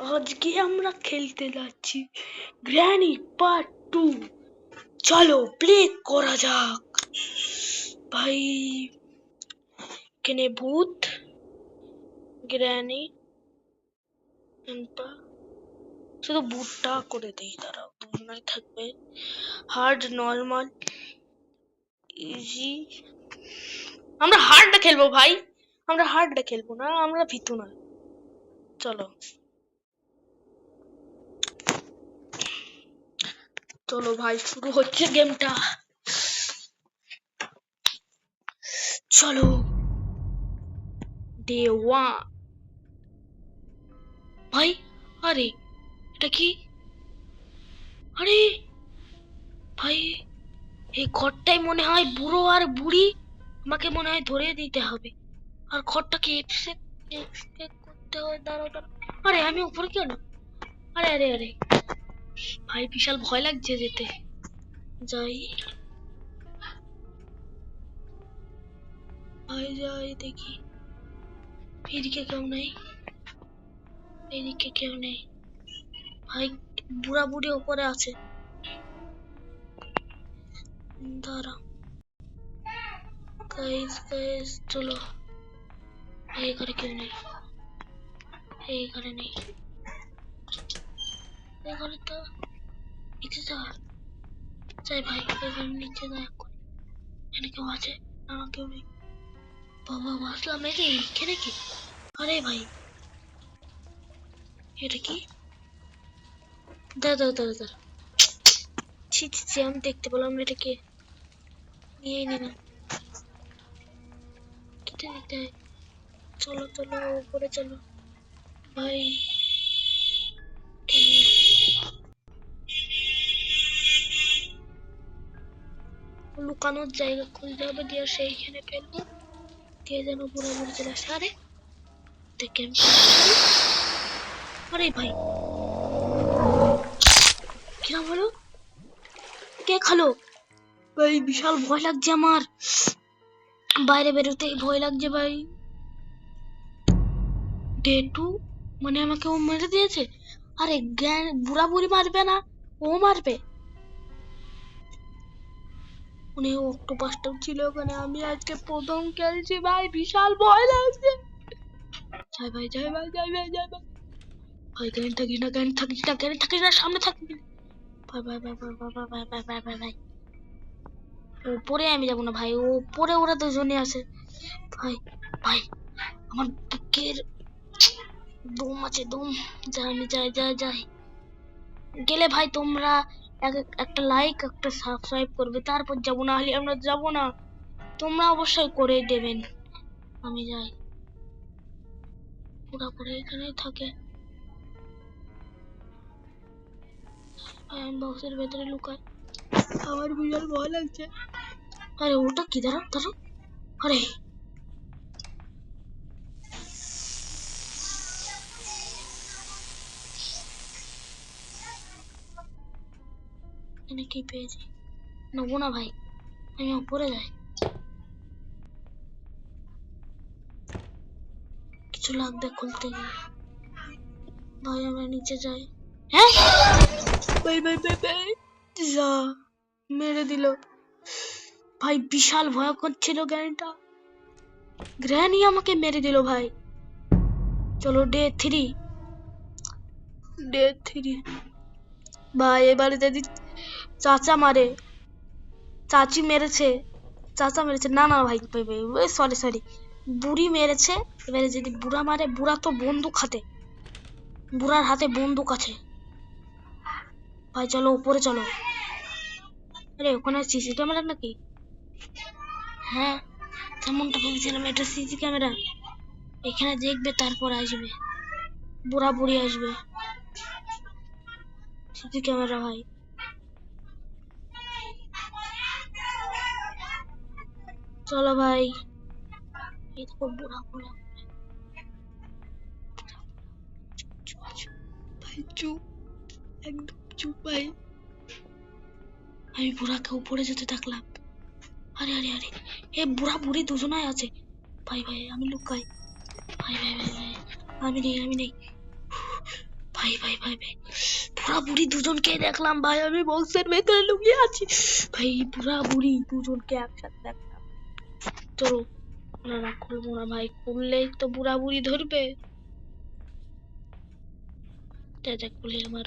আজকে আমরা খেলতে যাচ্ছি গ্র্যানি পার্ট 2। চলো প্লে করা যাক। ভাই এখানে ভূত, গ্র্যানি, শুধু ভূতটা করে দেই, দাঁড়াও দুজনাই থাকবে। Hard, normal, easy. আমরা হার্ডটা খেলবো ভাই, আমরা হার্ডটা খেলবো না, আমরা ভীতু না। চলো চলো ভাই, শুরু হচ্ছে গেমটা। চলো ডে 1। ভাই আরে এটা কি? আরে ভাই এই ঘরটাই মনে হয় বুড়ো আর বুড়ি, আমাকে মনে হয় ধরে দিতে হবে। আর ঘরটাকে এক্সপেক্ট করতে হয়। দাঁড়াও দাঁড়াও, আরে আমি উপরে কেন? আরে আরে আরে ভাই বিশাল ভয় লাগছে যেতে। যাই ভাই যাই দেখি। এদিকে কেউ নেই, এদিকে কেউ নেই। ভাই বুড়া বুড়ি উপরে আছে, দাঁড়াও গাইস গাইস চলো। এই ঘরে কেউ নেই, এই ঘরে নেই, এই ঘরে তো নিচে যাই ভাই, এই ঘরে নিচে যাই। এখানে কেউ আছে না? কেউ নেই। বাবা ভাবলাম নাকি এখানে কি। আরে ভাই এটা কি? দাঁড়া দাঁড়া দাঁড়া, ছি ছি ছি, আমি দেখতে পেলাম না এটাকে। নিয়ে নিলাম, কেটে নিতে হয়। চলো চলো উপরে চলো ভাই। লুকানোর জায়গা খুঁজতে হবে, দিয়ে সেইখানে ফেলবো, দিয়ে যেন পুরো মরে চলে আসে। আরে দেখে আরে ভাই কিরম হলো? কে খালো? ভাই বিশাল ভয় লাগছে আমার, বাইরে বেরোতে ভয় লাগছে ভাই। ডে 2 মানে আমাকে ও মেরে দিয়েছে। আরে জ্ঞান বুড়া বুড়ি মারবে না, ও মারবে। উনি অক্টোপাসটাও ছিল ওখানে, আমি আজকে প্রথম খেলছি ভাই, বিশাল ভয় লাগছে। যাই ভাই যাই ভাই যাই ভাই যাই ভাই। ভাই জ্ঞান থাকিস না, জ্ঞান থাকিস না, জ্ঞান থাকিস না, সামনে থাকিস না। ভাই ভাই ভাই ভাই ভাই ভাই ভাই ভাই ভাই ভাই, উপরে আমি যাবো না ভাই, উপরে ওরা দুজনে আছে। ভাই ভাই আমার বুকের দম আছে, দম। যাই আমি যাই যাই যাই। গেলে ভাই তোমরা একটা লাইক একটা সাবস্ক্রাইব করবে, তারপর যাবো, না হলে আমরা যাবো না। তোমরা অবশ্যই করে দেবেন। আমি যাই, পুরোপুরি এখানেই থাকে। আমি বক্সের ভেতরে লুকাই, আমার বিশাল ভয় লাগছে। আরে ওটা কি? দাঁড়াও দাঁড়াও, আরে এখানে কি পেয়েছি? নেবো না ভাই, আমি উপরে যাই। কিছু লাগবে খুলতে গিয়ে। ভাই আমরা নিচে যাই। হ্যাঁ ভাই ভাই ভাই ভাই, যা মেরে দিল ভাই, বিশাল ভয়ঙ্কর ছিল জ্ঞানটা। গ্র্যানি আমাকে মেরে দিল ভাই। চলো ডে 3। ডে 3 ভাই, এবারে যদি চাচা মারে, চাচি মেরেছে, চাচা মেরেছে, না না ভাই ভাই ভাই সরি সরি, বুড়ি মেরেছে। এবারে যদি বুড়া মারে, বুড়া তো বন্দুক হাতে, বুড়ার হাতে বন্দুক আছে। ভাই চলো উপরে চলো। আরে ওখানে সিসি ক্যামেরা নাকি? হ্যাঁ তেমনটা ভেবেছিলাম, এটা সিসি ক্যামেরা। এখানে দেখবে তারপর আসবে, বুড়া বুড়ি আসবে। সিসি ক্যামেরা ভাই। চলো ভাই, এই দেখো বুড়া বুড়া। ভাই চুপ, একদম চুপ ভাই। আমি বুড়াকে উপরে যেতে থাকলাম। আরে আরে আরে এ বুড়া বুড়ি দুজনাই আছে। ভাই ভাই আমি লুকাই, ভাই ভাই ভাই ভাই, আমি নেই আমি নেই। ভাই ভাই ভাই ভাই বুড়া বুড়ি দুজনকে দেখলাম ভাই, আমি বক্সের ভেতরে লুকিয়ে আছি ভাই। বুড়া বুড়ি দুজনকে একসাথে দেখলাম। চলো না খুলবো না ভাই, খুললেই তো বুড়া বুড়ি ধরবে। খুলে আমার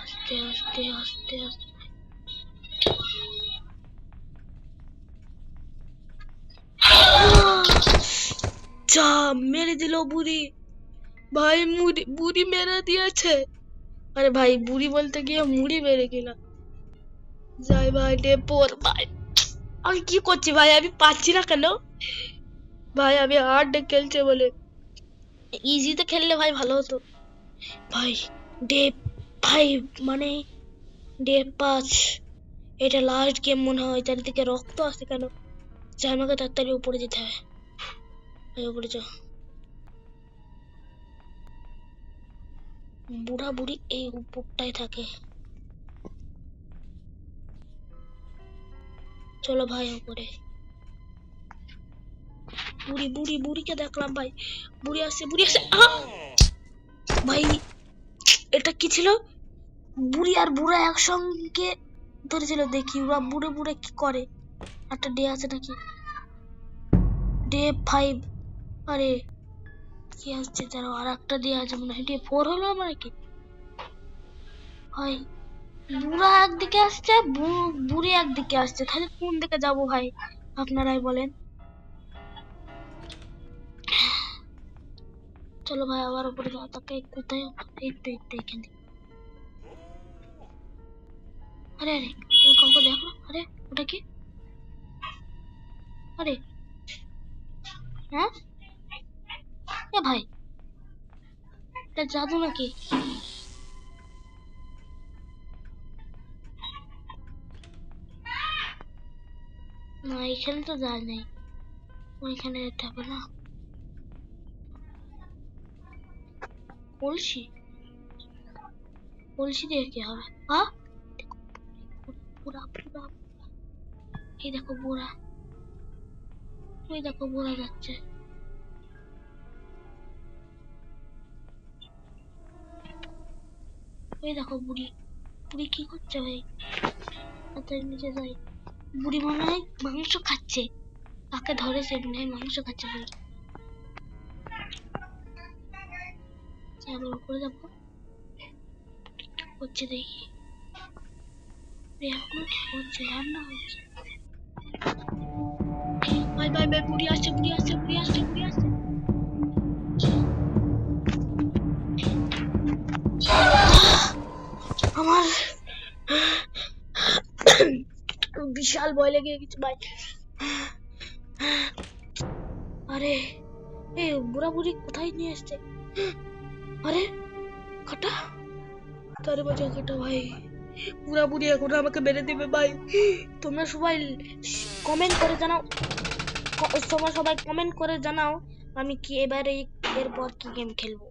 আস্তে আস্তে আস্তে আস্তে যা মেরে দিল বুড়ি ভাই, বুড়ি মেরে দিয়েছে। আরে ভাই বুড়ি বলতে গিয়ে মুড়ি মেরে গেলাম। যাই ভাই ডেপোর ভাই, আমি কি করছি ভাই, আমি পাচ্ছি না কেন ভাই? আমি হার্ড খেলছে বলে, ইজিতে খেললে ভাই ভালো হতো ভাই। ডে 5 মানে ডে 5, এটা লাস্ট গেম মনে হয়। চারিদিকে রক্ত আসছে কেন? যাই, আমাকে তাড়াতাড়ি উপরে যেতে হবে। উপরে যাও। বুড়া বুড়ি এই উপরটায় থাকে। চলো ভাই উপরে। বুড়িকে দেখলাম ভাই, বুড়ি আসছে ভাই। এটা কি ছিল? বুড়ি আর বুড়া একসঙ্গে ধরেছিল। দেখি ওরা বুড়ে কি করে। একটা ডে আছে নাকি? ডে 5। আরে কি আসছে তারা? আর একটা ডে আছে মনে হয়। ডে 4 হলো আমার কি ভাই? বুড়া একদিকে আসছে, বুড়ি একদিকে আসছে, তাহলে কোন দিকে যাবো ভাই আপনারাই বলেন। চলো ভাই আবার উপরে যাও। তাকে কোথায়? একটু এখানে। আরে আরে কাউকে দেখো। আরে ওটা কি? আরে হ্যাঁ এ ভাই, এটা জাদু নাকি? না এখানে তো যায় নাই, ওইখানে যেতে হবে না। কলসি দিয়ে কি হবে? হ্যাঁ বুড়া, এই দেখো বুড়া, ওই দেখো বুড়া যাচ্ছে। ওই দেখো বুড়ি কি করছে ভাই? তাড়াতাড়ি নিচে যাই। বুড়ি মনে হয় মাংস খাচ্ছে, কাকে ধরেছে মনে হয় মাংস খাচ্ছে বুড়ি। আবার উপরে যাবো, হচ্ছে দেখি এখনো কি হচ্ছে, রান্না হচ্ছে। ভাই বুড়ি আসছে। আমার বিশাল ভয় লেগে গেছে ভাই। আরে এই বুড়া বুড়ি কোথায় নিয়ে এসছে? আরে কাটা, তারে বাজা কাটা ভাই। বুড়া বুড়ি এখন আমাকে মেরে দিবে ভাই। তোমরা সবাই কমেন্ট করে জানাও, সবাই কমেন্ট করে জানাও আমি কি এবারে এরপর কি গেম খেলবো।